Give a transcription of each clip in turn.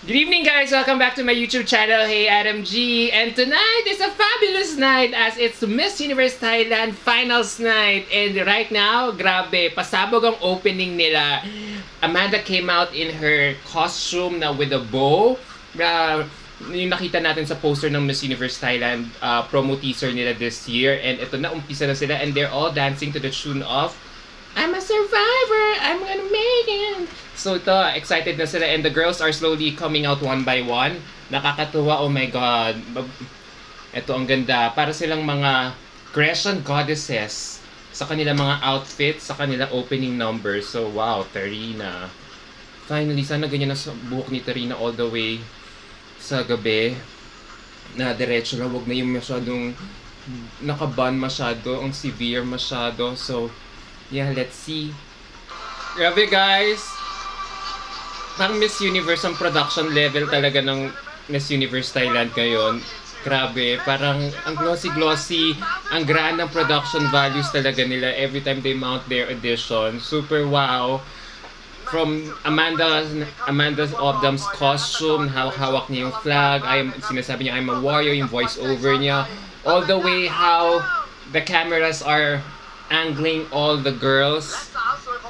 Good evening guys! Welcome back to my YouTube channel. Hey, Adam G. And tonight is a fabulous night as it's Miss Universe Thailand Finals night. And right now, grabe, pasabog ang opening nila. Amanda came out in her costume na with a bow. Yung nakita natin sa poster ng Miss Universe Thailand promo teaser nila this year. And ito na, umpisa na sila and they're all dancing to the tune of I'm a survivor! I'm gonna make it! So ito, excited na sila and the girls are slowly coming out one by one. Nakakatuwa, oh my god. Ito ang ganda. Para silang mga Grecian goddesses sa kanilang mga outfits, sa kanilang opening numbers. So wow, Tarina. Finally, sana ganyan na sa buhok ni Tarina all the way sa gabi. Na diretso na, wag na yung masyadong nakaban masyado, ang severe masyado. So yeah, let's see. Grabe guys! Parang Miss Universe ang production level talaga ng Miss Universe Thailand ngayon. Grabe, parang ang glossy-glossy, ang grand ng production values talaga nila every time they mount their edition. Super wow! From Amanda's Obdam's costume, hawak niya yung flag, sinasabi niya I'm a warrior, yung voice over niya, all the way how the cameras are angling all the girls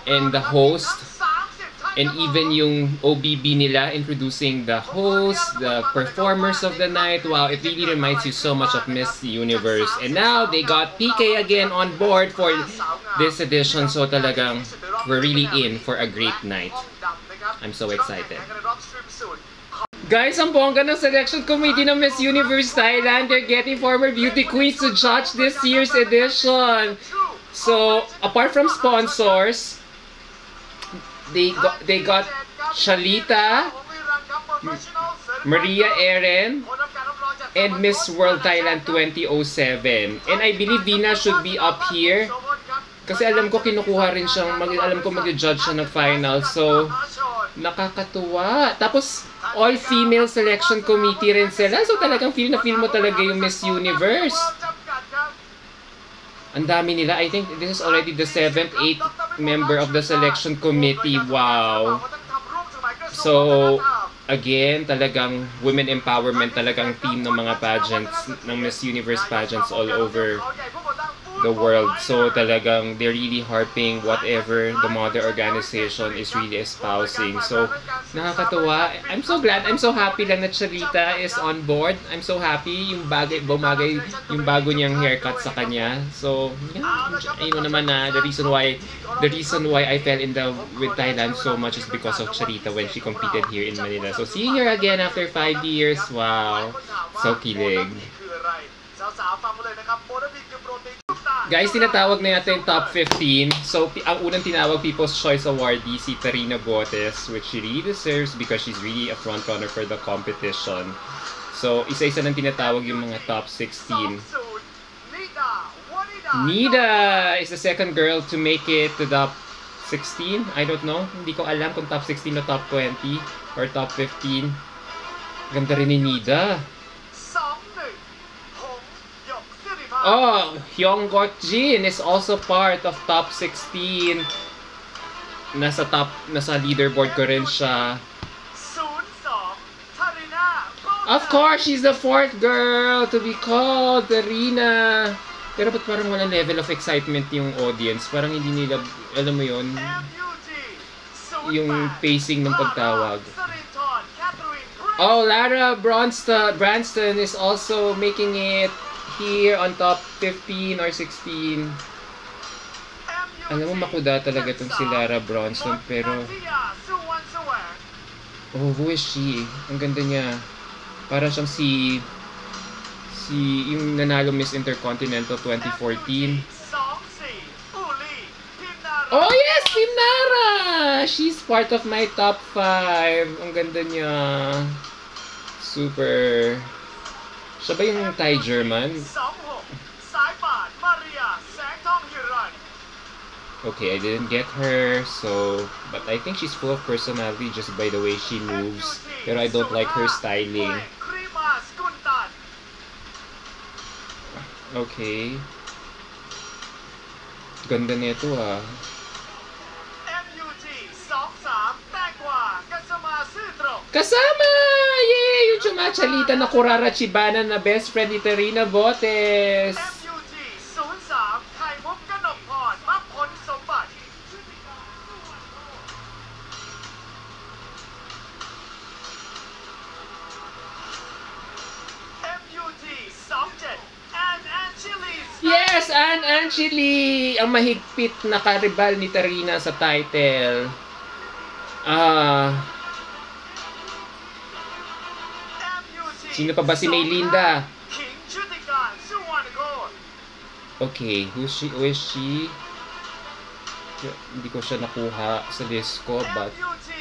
and the host and even yung OBB nila introducing the host, the performers of the night. Wow, it really reminds you so much of Miss Universe. And now they got PK again on board for this edition, so talagang we're really in for a great night. I'm so excited. Guys, ang bongga ng selection committee ng Miss Universe Thailand. They're getting former beauty queens to judge this year's edition. So, apart from sponsors, they got Shalita, Maria Eren, and Miss World Thailand 2007. And I believe Vina should be up here. Kasi alam ko kinukuha rin siyang, alam ko mag-judge siya ng final. So, nakakatuwa. Tapos, all-female selection committee rin sila. So, talagang feel na feel mo talaga yung Miss Universe. Ang dami nila. I think this is already the 7th, 8th member of the selection committee. Wow. So, again, talagang women empowerment talagang theme ng mga pageants, ng Miss Universe pageants all over the world. So, talagang they're really harping whatever the mother organization is really espousing. So, nakakatuwa. I'm so glad. I'm so happy lang that Charita is on board. I'm so happy yung bumagay yung bago niyang haircut sa kanya. So, yeah, ayun naman na the reason why I fell in love with Thailand so much is because of Charita when she competed here in Manila. So, seeing her again after 5 years, wow. So kilig. Guys, tinatawag na yata yung top 15. So, ang unang tinawag People's Choice Awardee, si Tarina Botes, which she really deserves because she's really a frontrunner for the competition. So, isa-isa nang tinatawag yung mga top 16. Nida is the second girl to make it to top 16. I don't know. Hindi ko alam kung top 16 o top 20 or top 15. Ganda rin ni Nida. Oh, Hyung Gok Jin is also part of top 16. Nasa leaderboard ko rin siya. Of course, she's the 4th girl to be called Tarina. Pero ba't parang walang level of excitement yung audience? Parang hindi nila, alam mo yun, yung pacing ng pagtawag. Oh, Lara Branston is also making it here on top 15 or 16. Alam mo, makuda talaga itong si Lara Bronson, pero oh, who is she? Ang ganda niya. Para siyang si yung nanalo Miss Intercontinental 2014. Oh yes, Team Nara! She's part of my top 5. Ang ganda niya. Super. Siya ba yung Thai German? Okay, I didn't get her, so but I think she's full of personality just by the way she moves. Pero I don't like her styling. Okay. Ganda nito ah. Kasama! Machalita na Kurara Chibana na best friend ni Terina Botes. MUT 03 ไข่มุกกนกพรมักผลสมบัติ MUT 27 and Angeles Yes, and Angeli, ang mahigpit na karibal ni Terina sa title. MUT Sino pa ba si Maylinda? King ชุติการสุวรรณโกศ Okay, who is she? Hindi ko siya nakuha sa list ko, but... MUT 16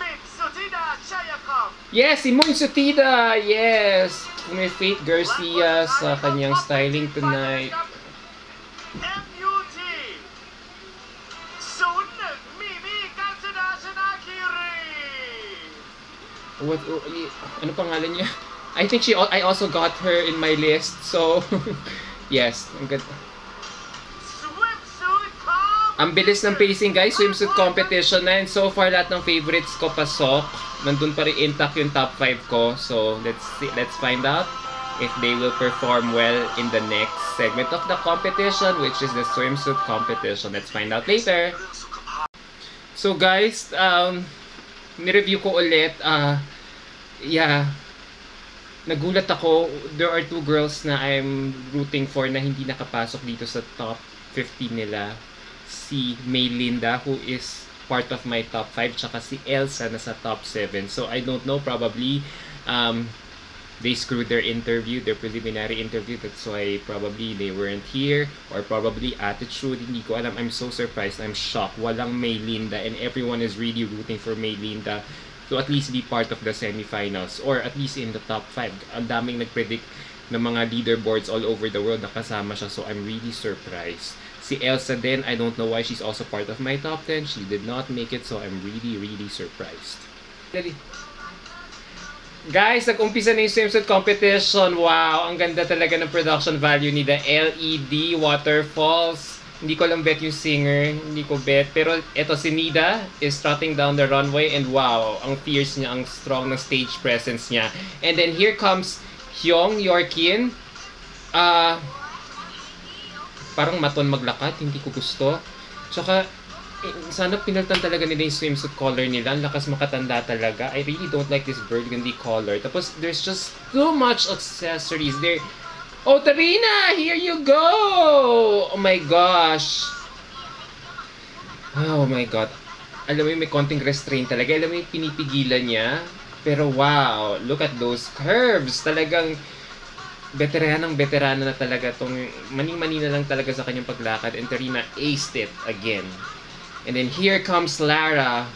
มิตรสุธิดาชัยคำ Yes, si Moon Sutida! Yes! May Faith Garcia sa kanyang styling tonight. MUT 01 มีมี่กัญจนาชนะคีรี What? Ano pangalan niya? I think I also got her in my list, so... yes, ang ganda. Swimsuit Ang bilis ng pacing guys, swimsuit competition na, and so far lahat ng favorites ko pasok. Nandun pa rin intact yung top 5 ko, so let's find out if they will perform well in the next segment of the competition, which is the swimsuit competition. Let's find out later. So guys, nireview ko ulit, nagulat ako. There are two girls na I'm rooting for na hindi nakapasok dito sa top 50 nila. Si Maylinda, who is part of my top 5, tsaka si Elsa na sa top 7. So I don't know, probably they screwed their interview, their preliminary interview. That's why probably they weren't here, or probably attitude, hindi ko alam. I'm so surprised, I'm shocked. Walang Maylinda, and everyone is really rooting for Maylinda to at least be part of the semifinals, or at least in the top 5. Ang daming nagpredict ng mga leaderboards all over the world na kasama siya, so I'm really surprised. Si Elsa din, I don't know why she's also part of my top 10. She did not make it, so I'm really, really surprised. Guys, nag-umpisa na yung swimsuit competition. Wow, ang ganda talaga ng production value ni the LED waterfalls. Hindi ko lang bet yung singer, hindi ko bet. Pero eto si Nida is trotting down the runway, and wow, ang fierce niya, ang strong ng stage presence niya. And then here comes Hyung Yorkin. Parang maton maglakad, hindi ko gusto. Tsaka, sana pinalitan talaga nila yung swimsuit color nila. Ang lakas makatanda talaga. I really don't like this burgundy color. Tapos, there's just too much accessories there. Oh, Tarina! Here you go! Oh my gosh! Oh my god. Alam mo yung may konting restraint talaga. Alam mo yung pinipigilan niya. Pero wow! Look at those curves! Talagang veterana na talaga tong maning-mani na lang talaga sa kanyang paglakad, and Tarina aced it again. And then here comes Lara.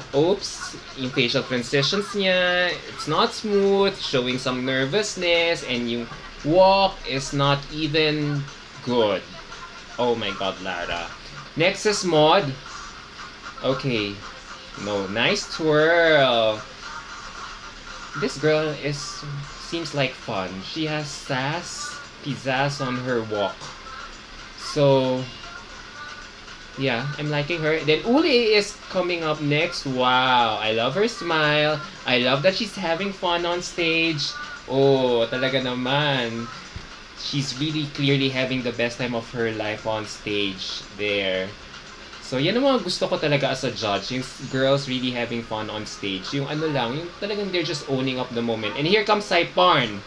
Oops, yung facial transitions niya, it's not smooth, showing some nervousness, and yung walk is not even good. Oh my god, Lara. Next is Maud. Okay. No, nice twirl. This girl seems like fun. She has sass, pizzazz on her walk. So, yeah, I'm liking her. Then Uli is coming up next. Wow, I love her smile. I love that she's having fun on stage. Oh, talaga naman. She's really clearly having the best time of her life on stage there. So, yan ang mga gusto ko talaga as a judge. Yung girls really having fun on stage. Yung ano lang, yung talagang they're just owning up the moment. And here comes Saiparn.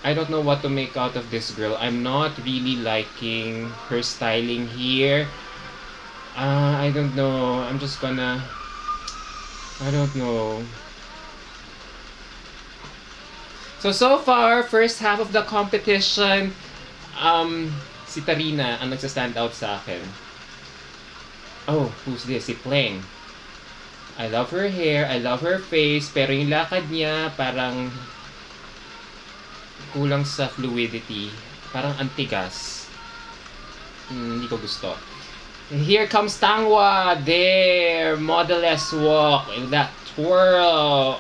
I don't know what to make out of this girl. I'm not really liking her styling here. I don't know. I'm just gonna... I don't know. So far, first half of the competition, si Tarina ang nagsa-stand out sa akin. Oh, who's this? Si Pleng. I love her hair, I love her face, pero yung lakad niya parang kulang sa fluidity. Parang antigas. Hindi ko gusto. And here comes Tangwa. There, model-less walk. And that twirl.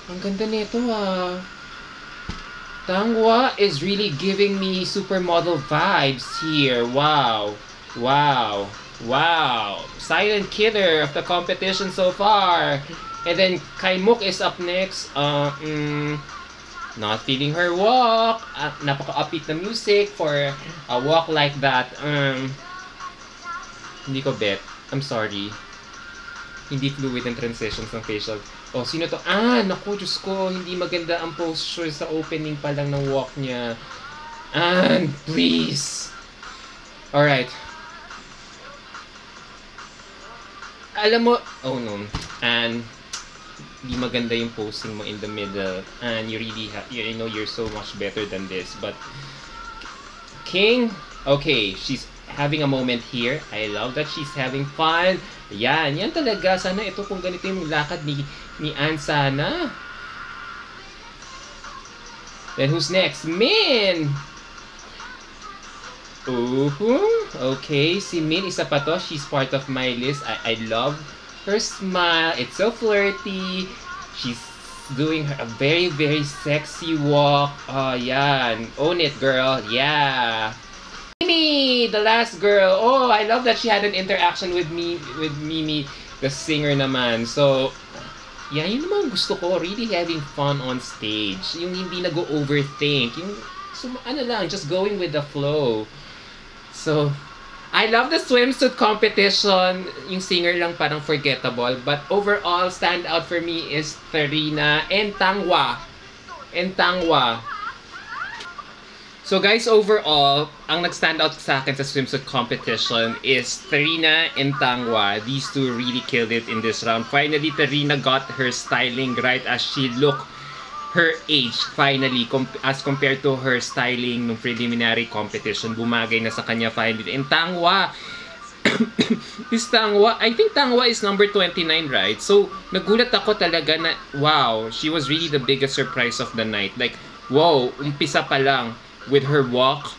Ang ganda nito Tangwa is really giving me supermodel vibes here. Wow. Wow. Wow, silent killer of the competition so far. And then Kaimuk is up next. Not feeling her walk. Napaka-upbeat na music for a walk like that. Hindi ko bet. I'm sorry. Hindi fluid ang transitions ng facial. Oh, sino to? Naku, Diyos ko. Hindi maganda ang posture sa opening pa lang ng walk niya. Please. Alright. Alam mo, oh no. Hindi maganda yung posing mo in the middle. And you really you know you're so much better than this. But, King, okay, she's having a moment here. I love that she's having fun. Yan talaga. Sana ito kung ganito yung lakad ni Anne sana. Then who's next? Min! Okay, si Min, isa pa to. She's part of my list. I love her smile. It's so flirty. She's doing a very, very sexy walk. Oh, yan. Own it, girl. Yeah. Mimi, the last girl. Oh, I love that she had an interaction with Mimi, the singer naman. So, yeah, yun naman gusto ko. Really having fun on stage. Yung hindi nag-overthink. Yung, just going with the flow. So, I love the swimsuit competition. Yung singer lang parang forgettable. But overall, stand out for me is Tarina and Tangwa. So guys, overall, ang nag-stand out sa akin sa swimsuit competition is Tarina and Tangwa. These two really killed it in this round. Finally, Tarina got her styling right as she looked her age, finally, as compared to her styling nung preliminary competition. Bumagay na sa kanya finally. And Tangwa, I think Tangwa is number 29, right? So, nagulat ako talaga na, wow, she was really the biggest surprise of the night. Like, wow, umpisa pa lang with her walk,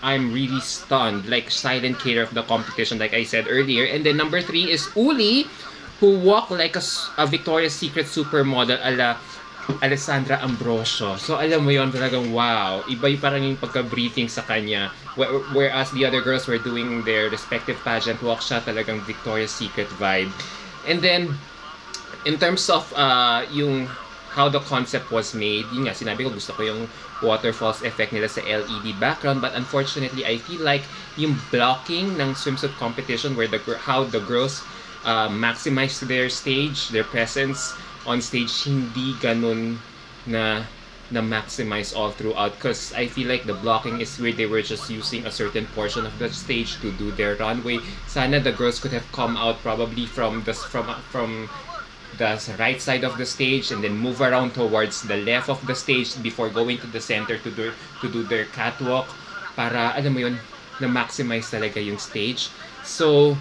I'm really stunned. Like, silent killer of the competition, like I said earlier. And then number 3 is Uli, who walked like a Victoria's Secret supermodel ala Alessandra Ambrosio. So, alam mo yon, talagang wow. Iba yung parang yung pagka-briefing sa kanya. Whereas the other girls were doing their respective pageant walk, siya talagang Victoria's Secret vibe. And then, in terms of yung how the concept was made, yun nga, sinabi ko, gusto ko yung waterfalls effect nila sa LED background. But unfortunately, I feel like yung blocking ng swimsuit competition where how the girls maximize their stage, their presence on stage, hindi ganun na maximize all throughout, because I feel like the blocking is where they were just using a certain portion of the stage to do their runway. Sana the girls could have come out probably from the right side of the stage and then move around towards the left of the stage before going to the center to do their catwalk, para alam mo yun, na maximize talaga yung stage. So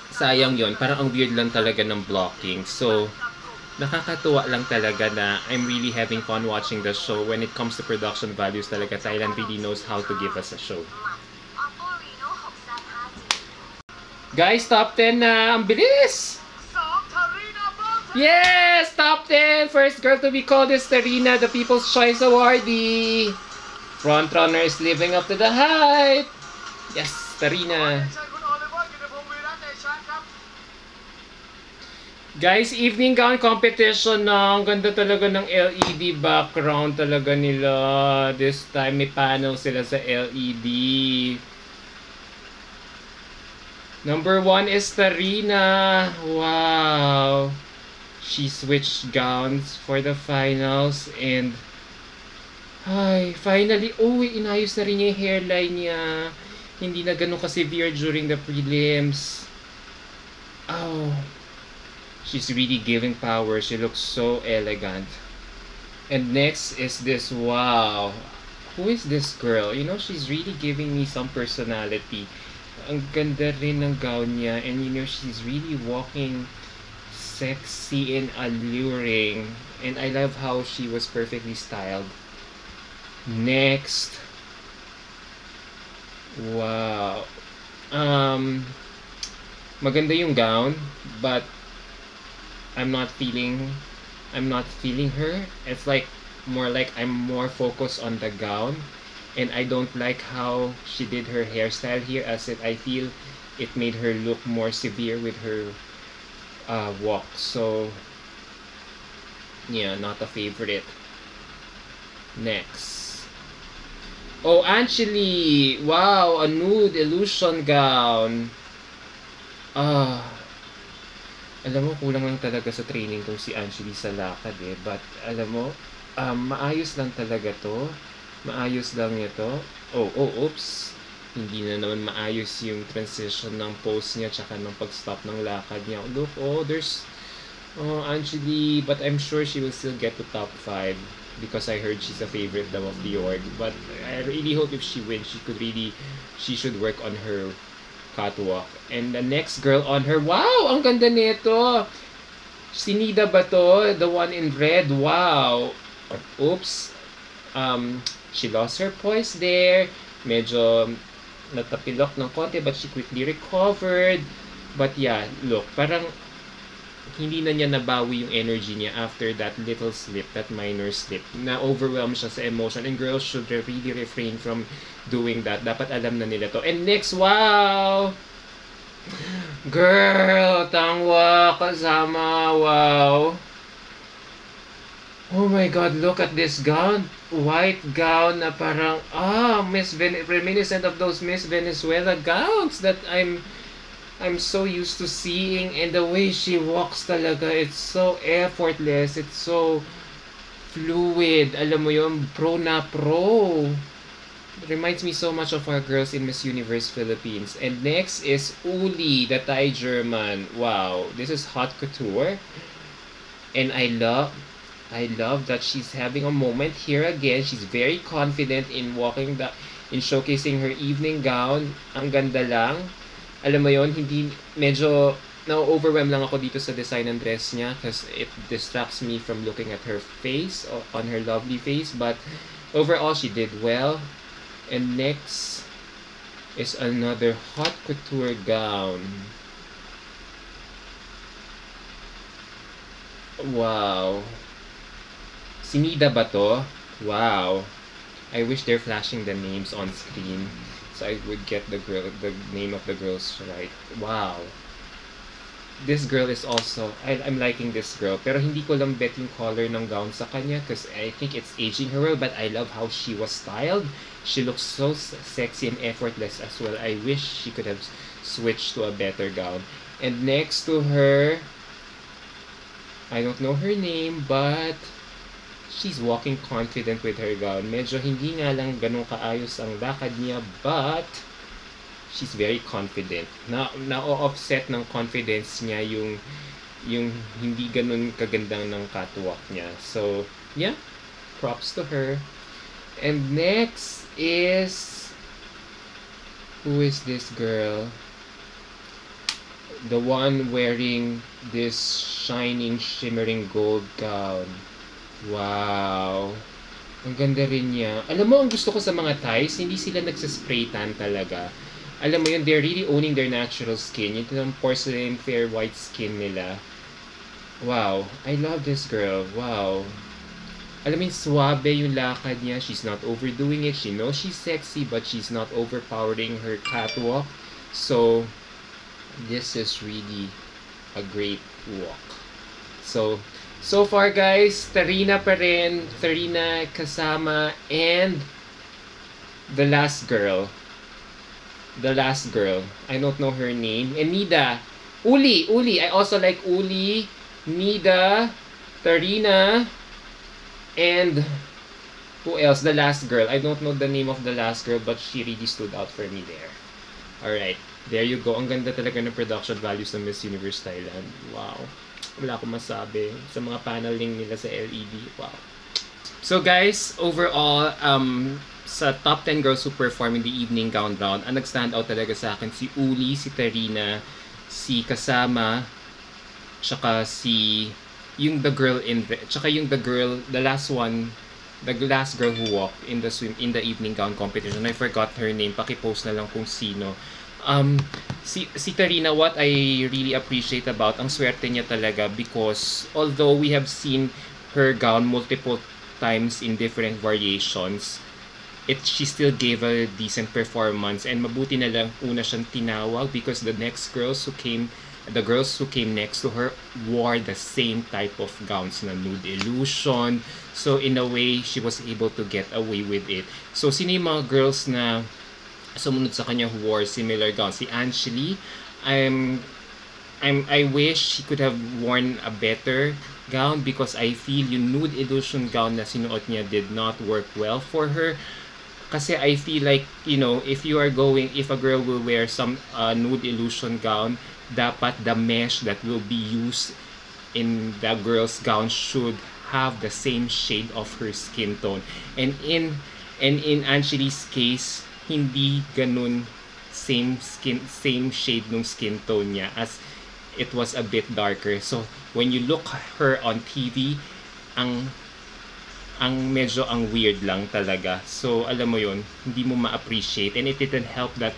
sayang yun, parang ang weird lang talaga ng blocking. So nakakatuwa lang talaga na I'm really having fun watching the show. When it comes to production values talaga, Thailand really knows how to give us a show. Guys, top 10 na! Ang bilis! Yes! Top 10! First girl to be called is Tarina, the People's Choice Awardee. Frontrunner is living up to the hype. Yes, Tarina. Guys, evening gown competition na. Ang ganda talaga ng LED background talaga nila. This time may panel sila sa LED. Number 1 is Tarina. Wow. She switched gowns for the finals and finally, inayos na rin niya yung hairline niya. Hindi na ganun ka-severe during the prelims. She's really giving power. She looks so elegant. And next is this, wow. Who is this girl? You know, she's really giving me some personality. Ang ganda rin ng gown niya. And you know, she's really walking sexy and alluring. And I love how she was perfectly styled. Next. Wow. Maganda yung gown, but I'm not feeling her. It's like I'm more focused on the gown, and I don't like how she did her hairstyle here, as I feel it made her look more severe with her walk. So yeah, not a favorite. Next. Oh, Angeli! Wow, a nude illusion gown. Alam mo, kulang lang talaga sa training tong si Angeli sa lakad eh. But, alam mo, maayos lang talaga to. Maayos lang ito. Oops. Hindi na naman maayos yung transition ng pose niya tsaka ng pag-stop ng lakad niya. Look, there's Angeli, but I'm sure she will still get to top 5 because I heard she's a favorite daw of the org. But I really hope if she wins, she should work on her catwalk. And the next girl on her, wow! Ang ganda nito! Sinida ba to? The one in red, wow! Oops! She lost her poise there. Medyo natapilok ng konti, but she quickly recovered. But yeah, look, parang hindi na niya nabawi yung energy niya after that little slip, that minor slip. Na-overwhelm siya sa emotion, and girls should really refrain from doing that. Dapat alam na nila to. And next, wow! Girl, tangwa, kasama, wow! Oh my God, look at this gown. White gown na parang, reminiscent of those Miss Venezuela gowns that I'm so used to seeing. And the way she walks talaga, it's so effortless, it's so fluid. Alam mo yun, pro na pro. It reminds me so much of our girls in Miss Universe Philippines. And next is Uli, the Thai German. Wow, this is haute couture. And I love that she's having a moment here again. She's very confident in showcasing her evening gown. Ang ganda lang. Alam mo yon, hindi, medyo na-overwhelm lang ako dito sa design ng dress niya because it distracts me from looking at her face, on her lovely face. But overall, she did well. And next is another haute couture gown. Wow. Sinida ba to? Wow. I wish they're flashing the names on screen so I would get the name of the girls right. Wow. This girl is also, I'm liking this girl. Pero hindi ko lang bet yung color ng gown sa kanya because I think it's aging her well, but I love how she was styled. She looks so sexy and effortless as well. I wish she could have switched to a better gown. And next to her, I don't know her name, but she's walking confident with her gown. Medyo hindi nga lang ganun kaayos ang lakad niya, but she's very confident. Na-offset ng confidence niya yung hindi ganun kagandang ng catwalk niya. So, yeah, props to her. And next is, who is this girl? The one wearing this shining, shimmering gold gown. Wow! Ang ganda rin niya. Alam mo, ang gusto ko sa mga Thais, hindi sila nagsaspray tan talaga. Alam mo yun, they're really owning their natural skin. Yung porcelain fair white skin nila. Wow! I love this girl. Wow! Alam mo yun, suabe yung lakad niya. She's not overdoing it. She knows she's sexy, but she's not overpowering her catwalk. So, this is really a great walk. So far guys, Tarina pa rin, Tarina, Kasama, and the last girl. I don't know her name. And Nida. Uli. I also like Uli, Nida, Tarina, and who else? The last girl. I don't know the name of the last girl, but she really stood out for me there. Alright, there you go. Ang ganda talaga ng production values ng Miss Universe Thailand. Wow. Wala akong masabi sa mga paneling nila sa LED. Wow. So guys, overall, sa top 10 girls who perform in the evening gown round, ang nag-stand out talaga sa akin si Uli, si Tarina, si Kasama, tsaka yung the girl in tsaka yung the last girl who walked in the evening gown competition. I forgot her name. Paki-post na lang kung sino. Si Tarina, what I really appreciate about, ang swerte niya talaga because although we have seen her gown multiple times in different variations, she still gave a decent performance, and mabuti na lang una siyang tinawag because the girls who came next to her wore the same type of gowns na nude illusion. So in a way, she was able to get away with it. So sino yung mga girls na sumunod sa kanya who wore similar gowns? Si Anjali, I wish she could have worn a better gown because I feel yung nude illusion gown na sinuot niya did not work well for her. Kasi I feel like, if a girl will wear some nude illusion gown, dapat the mesh that will be used in the girl's gown should have the same shade of her skin tone. And in Anjali's case, hindi ganun same shade ng skin tone niya, as it was a bit darker. So when you look her on TV, ang medyo ang weird lang talaga. So alam mo yun, hindi mo ma-appreciate, and it didn't help that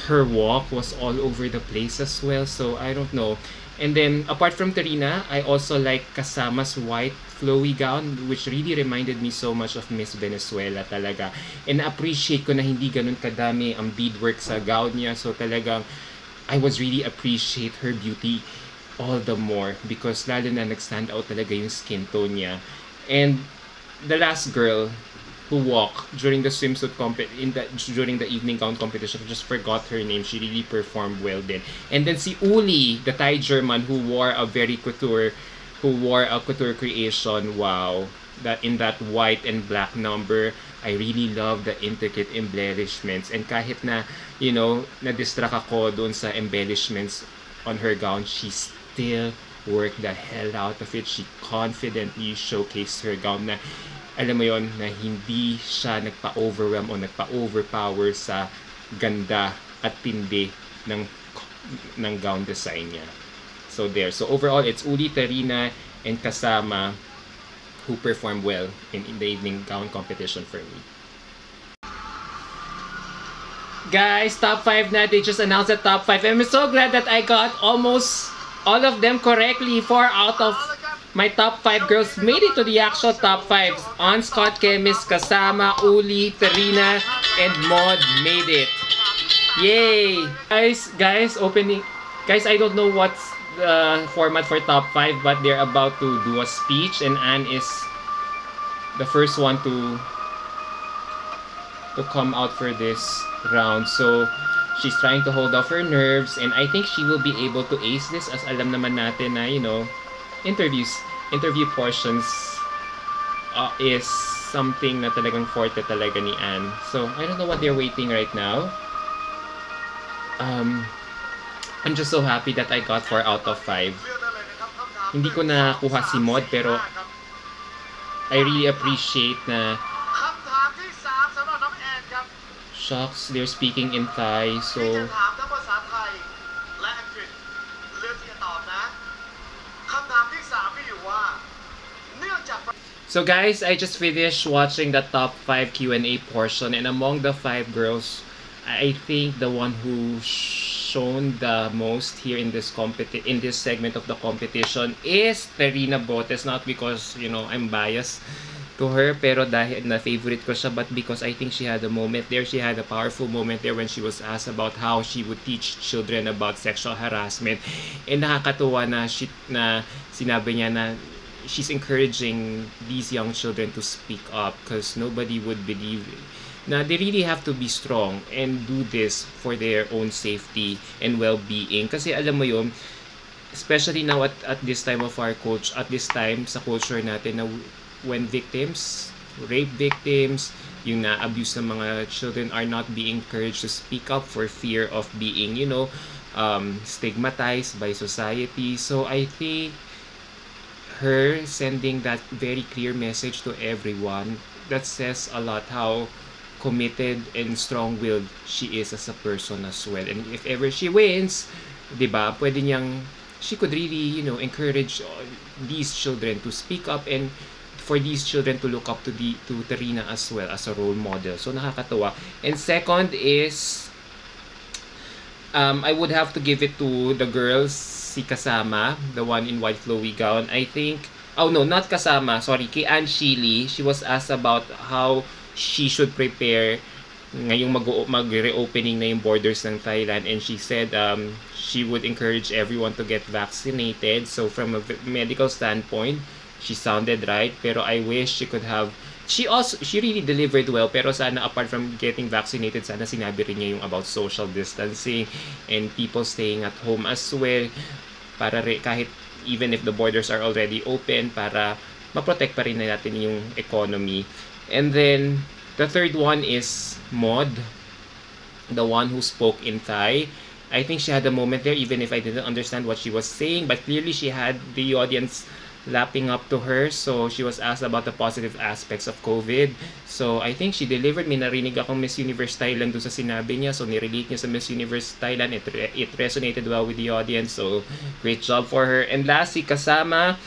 her walk was all over the place as well. So I don't know. And then apart from Tarina, I also like Kasama's white flowy gown, which really reminded me so much of Miss Venezuela talaga. And appreciate ko na hindi ganun kadami ang beadwork sa gown niya. So talagang I was really appreciate her beauty all the more because lalo na nag-stand out talaga yung skin tone niya. And the last girl who walked during the swimsuit during the evening gown competition, I just forgot her name. She really performed well then. And then si Uli, the Thai German who wore a couture creation. Wow, that in that white and black number, I really love the intricate embellishments. And kahit na, na-distract ako doon sa embellishments on her gown, she still worked the hell out of it. She confidently showcased her gown na, alam mo yon, na hindi siya nagpa-overwhelm o nagpa-overpower sa ganda at tindi ng gown design niya. So there. So overall, it's Uli, Tarina, and Kasama who performed well in the evening gown competition for me. Guys, top 5 na. They just announced the top 5. I'm so glad that I got almost all of them correctly. 4 out of my top 5 girls made it to the actual top 5. On Scott Chemist, Kasama, Uli, Tarina, and Maud made it. Yay! Guys, I don't know what's the format for top 5, but they're about to do a speech, and Anne is the first one to come out for this round. So she's trying to hold off her nerves, and I think she will be able to ace this, as alam naman natin na, interview portions is something na talagang forte talaga ni Anne. So I don't know what they're waiting right now. I'm just so happy that I got 4 out of 5. Hindi ko nakuha si Maud, pero I really appreciate na shucks, they're speaking in Thai, so so guys, I just finished watching the top 5 Q&A portion, and among the 5 girls, I think the one who shown the most here in this segment of the competition is Tarina Botes. Not because, I'm biased to her, pero dahil na favorite ko siya, but because I think she had a moment there. She had a powerful moment there when she was asked about how she would teach children about sexual harassment. And nakakatuwa na sinabi niya na she's encouraging these young children to speak up because nobody would believe it. Na they really have to be strong and do this for their own safety and well-being. Kasi alam mo yun, especially now at this time of our at this time sa culture natin, na when rape victims, yung na-abuse ng mga children are not being encouraged to speak up for fear of being, stigmatized by society. So I think her sending that very clear message to everyone, that says a lot how committed and strong-willed she is as a person as well. And if ever she wins, diba, she could really, encourage these children to speak up, and for these children to look up to Tarina as well as a role model. So nakakatawa. And second is, I would have to give it to the girls, si Kasama, the one in white flowy gown. I think, oh no, not Kasama, sorry, kay Anjali. She was asked about how she should prepare ngayong mag-reopening na yung borders ng Thailand, and she said she would encourage everyone to get vaccinated. So from a medical standpoint, she sounded right, pero I wish she could have she really delivered well, pero sana apart from getting vaccinated, sana sinabi rin niya yung about social distancing and people staying at home as well, para kahit even if the borders are already open, para ma-protect pa rin natin yung economy. And then the third one is Maud, the one who spoke in Thai. I think she had a moment there, even if I didn't understand what she was saying, but clearly she had the audience lapping up to her. So she was asked about the positive aspects of COVID. So I think she delivered. May narinig akong Miss Universe Thailand doon sa sinabi niya. So nirelate niya sa Miss Universe Thailand. It resonated well with the audience. So great job for her. And lastly, Kasama,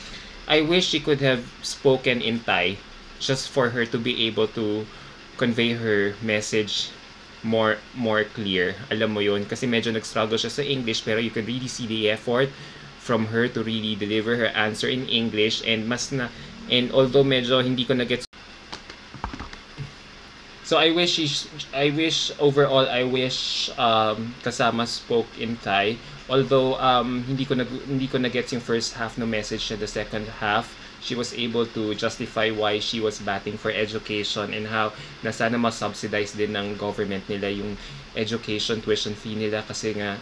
I wish she could have spoken in Thai just for her to be able to convey her message more clear. Alam mo yun, kasi medyo nag-struggle siya sa English, pero you can really see the effort from her to really deliver her answer in English, and although medyo hindi ko na-get, so I wish overall Kasama spoke in Thai, although hindi ko na-get yung first half no message niya. The second half, she was able to justify why she was batting for education and how na sana ma-subsidize din ng government nila yung education tuition fee nila, kasi nga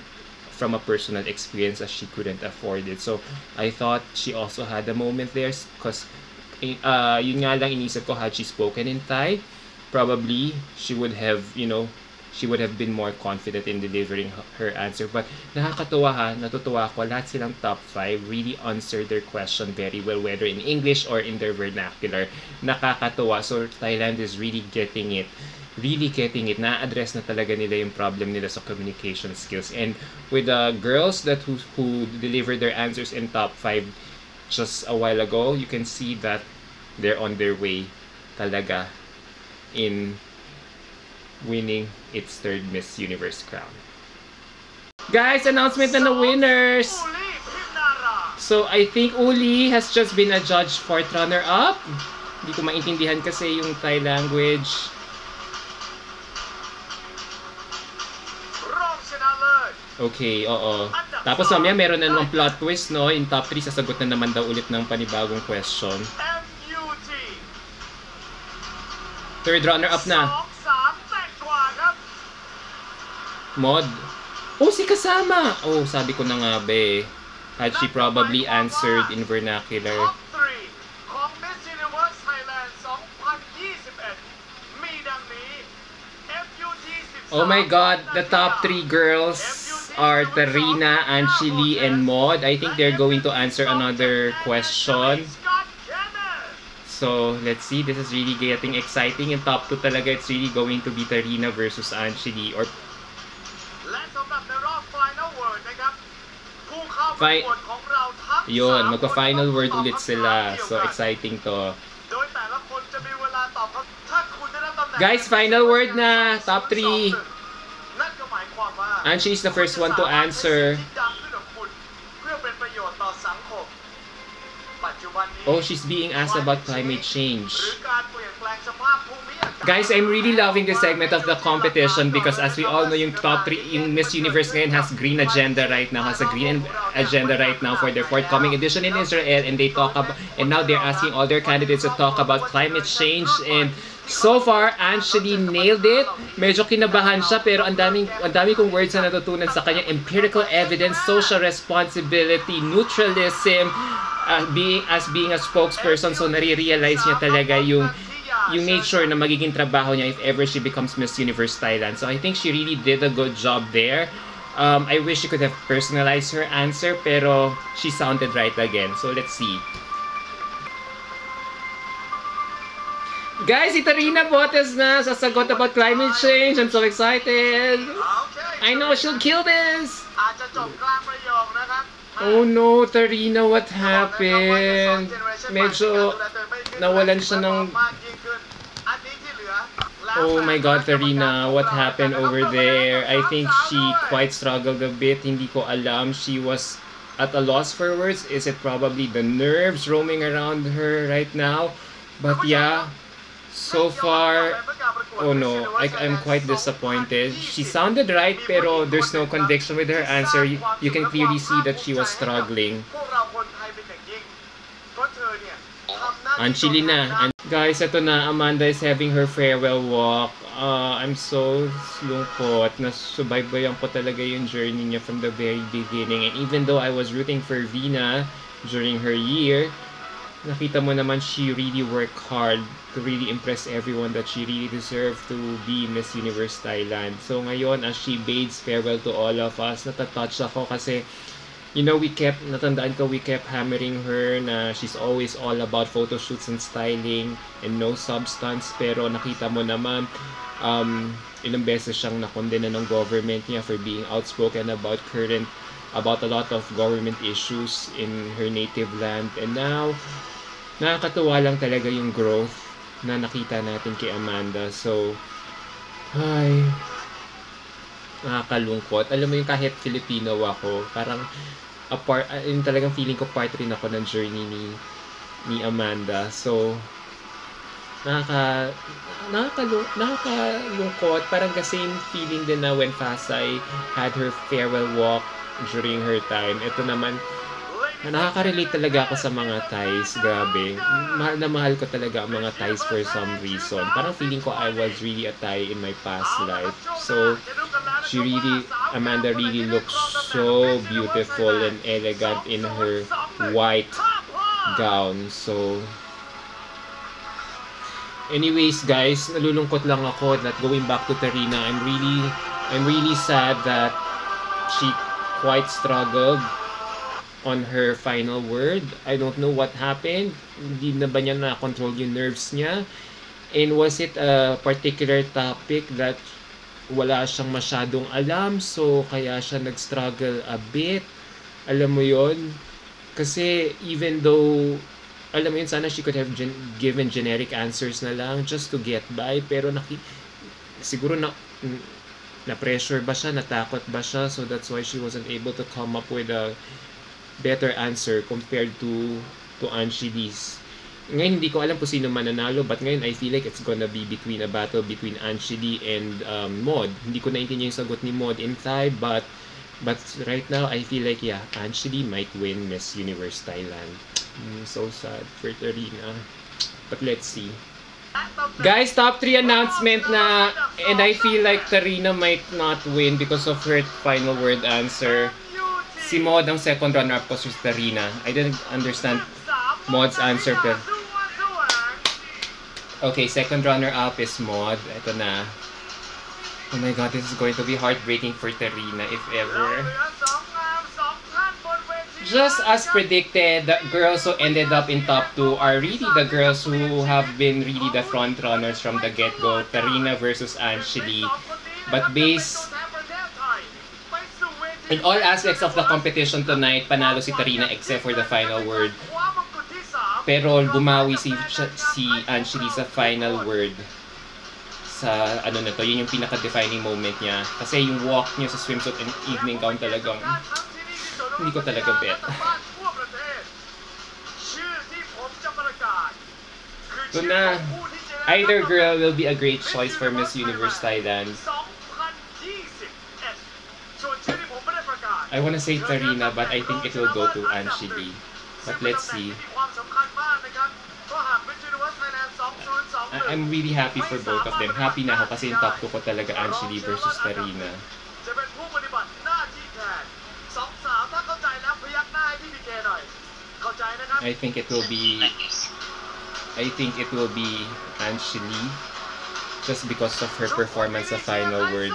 from a personal experience as she couldn't afford it. So I thought she also had a moment there, because yun nga lang inisip ko, had she spoken in Thai, probably she would have been more confident in delivering her answer. But nakakatuwa natutuwa ko, lahat silang top 5 really answered their question very well, whether in English or in their vernacular. Nakakatuwa. So Thailand is really getting it. Na-address na talaga nila yung problem nila sa communication skills. And with the girls who delivered their answers in top 5 just a while ago, you can see that they're on their way talaga in winning its third Miss Universe crown. Guys, announcement na the winners! So, I think Uli has just been adjudged 4th runner-up. Hindi ko maintindihan kasi yung Thai language. Okay, oo. Tapos mamaya meron na namang plot twist, no? In top 3, sasagot na naman daw ulit ng panibagong question. 3rd runner-up na. Maud. Oh, si Kasama! Oh, sabi ko na nga be. Had she probably answered in vernacular. Top 3 ของ Miss Universe Thailand 2021 มีดังนี้ FUT 13 Oh my God, the top 3 girls are Tarina, Anjali, and Maud. I think they're going to answer another question. So, let's see. This is really getting exciting. In top 2 talaga, it's really going to be Tarina versus Anjali. Or yun, magpa-final word ulit sila. So, exciting to. Guys, final word na. Top 3. Anjali is the first one to answer. Oh, she's being asked about climate change. Guys, I'm really loving this segment of the competition because as we all know, yung top 3, yung Miss Universe ngayon has green agenda right now, for their forthcoming edition in Israel, and they talk about, and now they're asking all their candidates to talk about climate change, and so far, Anjali nailed it. Medyo kinabahan siya, pero ang dami kong words na natutunan sa kanya. Empirical evidence, social responsibility, neutralism, being a spokesperson. So, nare-realize niya talaga yung nature na magiging trabaho niya if ever she becomes Miss Universe Thailand. So, I think she really did a good job there. I wish she could have personalized her answer, pero she sounded right again. So, let's see. Guys, si Tarina Botes na sasagot about climate change. I'm so excited. I know she'll kill this. Oh no, Tarina, what happened? Medyo nawalan siya ng... Oh my God, Tarina, what happened over there? I think she quite struggled a bit. Hindi ko alam. She was at a loss for words. Is it probably the nerves roaming around her right now? But yeah, so far, oh no, I'm quite disappointed. She sounded right, pero there's no conviction with her answer. You can clearly see that she was struggling. Anchili na. Guys, ito na. Amanda is having her farewell walk. I'm so lungkot. Nasubaybayan ko talaga yung journey niya from the very beginning. And even though I was rooting for Vina during her year, nakita mo naman she really worked hard to really impress everyone that she really deserved to be Miss Universe Thailand. So ngayon, as she bids farewell to all of us, natatouch ako kasi you know, we kept hammering her na she's always all about photo shoots and styling and no substance. Pero nakita mo naman, ilang beses siyang nakondena ng government niya for being outspoken about a lot of government issues in her native land. And now, nakakatuwa lang talaga yung growth na nakita natin kay Amanda. So, ay, nakakalungkot. Alam mo yung kahit Filipino ako, parang yung talagang feeling ko part rin ako ng journey ni Amanda. So, nakakalungkot. Parang the same feeling din na when Fasay had her farewell walk during her time. Ito naman, nakaka-relate talaga ako sa mga Thais. Grabe. Mahal na mahal ko talaga ang mga Thais for some reason. Parang feeling ko I was really a Thai in my past life. So, Amanda really looks so beautiful and elegant in her white gown. So, anyways guys, nalulungkot lang ako that going back to Tarina, I'm really sad that she quite struggled on her final word. I don't know what happened. Hindi na ba niya na-control yung nerves niya? And was it a particular topic that wala siyang masyadong alam, so kaya siya nag-struggle a bit? Alam mo yon? Kasi even though, alam mo yun, sana she could have given generic answers na lang just to get by, pero siguro na-pressure ba siya, natakot ba siya, so that's why she wasn't able to come up with a better answer compared to Anchili's. Ngayon, hindi ko alam kung sino mananalo, but ngayon, I feel like it's gonna be a battle between Anchili and Maud. Hindi ko naintindihan yung sagot ni Maud in Thai, but right now, I feel like, yeah, Anchili might win Miss Universe Thailand. So sad for Tarina. But let's see. Guys, top 3 announcement na, and I feel like Tarina might not win because of her final word answer. Si Maud ang second runner-up ko si Tarina. I didn't understand Maud's answer. Pero okay, second runner-up is Maud. Ito na. Oh my god, this is going to be heartbreaking for Tarina if ever. Just as predicted, the girls who ended up in top 2 are really the girls who have been really the front runners from the get-go. Tarina versus Anchili. But in all aspects of the competition tonight, panalo si Tarina except for the final word. Pero bumawi si Anchili sa final word. Sa ano na to, yun yung pinaka-defining moment niya. Kasi yung walk niya sa swimsuit and evening gown talagang hindi ko talaga bet. So na, either girl will be a great choice for Miss Universe Thailand. I wanna say Tarina, but I think it will go to Anchili. But let's see. I'm really happy for both of them. Happy na ako kasi yung top 2 ko talaga Anchili versus Tarina. I think it will be Anchili just because of her performance sa final word.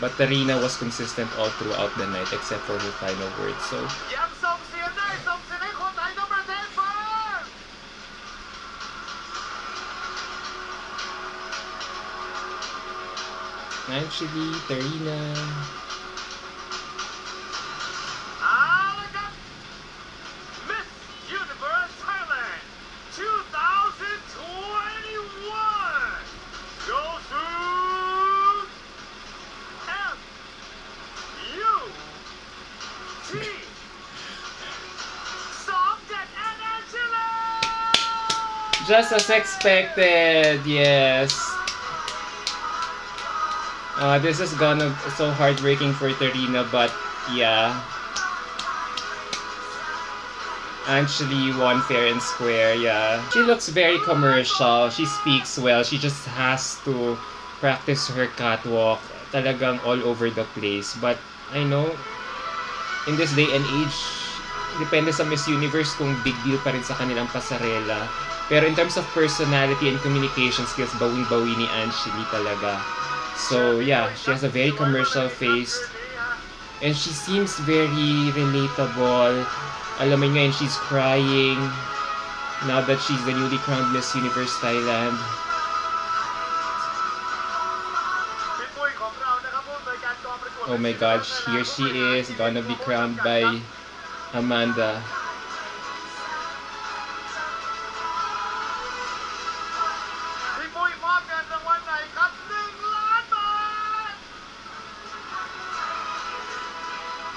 But Tarina was consistent all throughout the night except for her final word. So Anchili, Tarina. Miss Universe Thailand 2021 goes to Just as expected, yes. This is gonna so heartbreaking for Tarina, but yeah. Anjali won fair and square, yeah. She looks very commercial. She speaks well. She just has to practice her catwalk. Talagang all over the place. But I know, in this day and age, depende sa Miss Universe kung big deal pa rin sa kanilang pasarela. Pero in terms of personality and communication skills, bawing-bawi ni Anjali talaga. So yeah, she has a very commercial face. And she seems very relatable. Alam mo ngayon, she's crying now that she's the newly crowned Miss Universe Thailand. Oh my gosh, here she is, gonna be crowned by Amanda.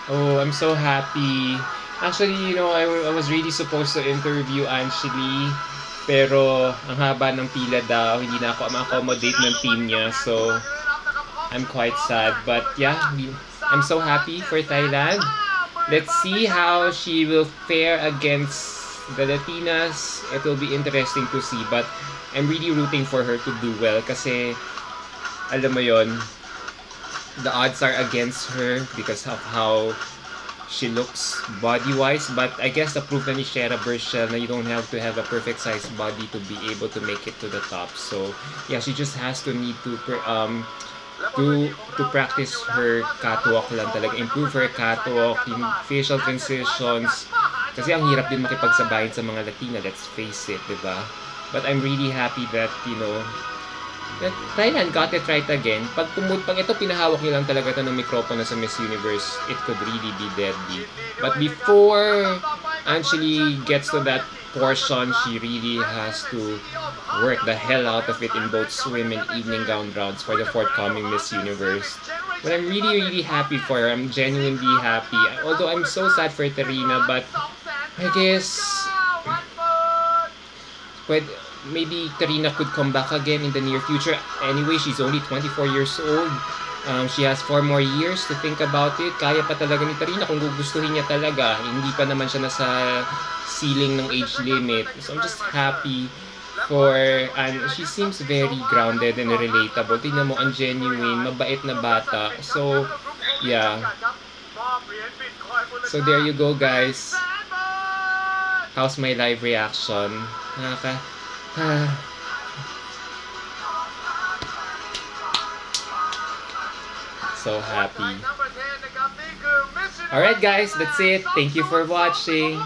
Oh, I'm so happy. Actually, you know, I was really supposed to interview Anjali, pero ang haba ng pila daw, hindi na ako ma-accommodate ng team niya, so I'm quite sad. But yeah, I'm so happy for Thailand. Let's see how she will fare against the Latinas. It will be interesting to see, but I'm really rooting for her to do well kasi, alam mo yon, the odds are against her because of how she looks body-wise, but I guess the proof na ni Shera Bershel na you don't have to have a perfect size body to be able to make it to the top. So yeah, she just has to need to practice her catwalk lang talaga, improve her catwalk, yung facial transitions, kasi ang hirap din makipagsabayin sa mga Latina, let's face it, diba? But I'm really happy that, you know, that Thailand got it right again. Pag ito, pinahawak niyo lang talaga ito ng mikropono sa Miss Universe, it could really be deadly. But before Anjali gets to that portion, she really has to work the hell out of it in both swim and evening gown rounds for the forthcoming Miss Universe. But I'm really, really happy for her. I'm genuinely happy. Although I'm so sad for Tarina, but I guess maybe Tarina could come back again in the near future. Anyway, she's only 24 years old. She has 4 more years to think about it. Kaya pa talaga ni Tarina kung gugustuhin niya talaga. Hindi pa naman siya nasa ceiling ng age limit. So I'm just happy for, and she seems very grounded and relatable. Tingnan mo, ang genuine, mabait na bata. So, yeah. So there you go, guys. How's my live reaction? So happy. Alright guys, that's it. Thank you for watching.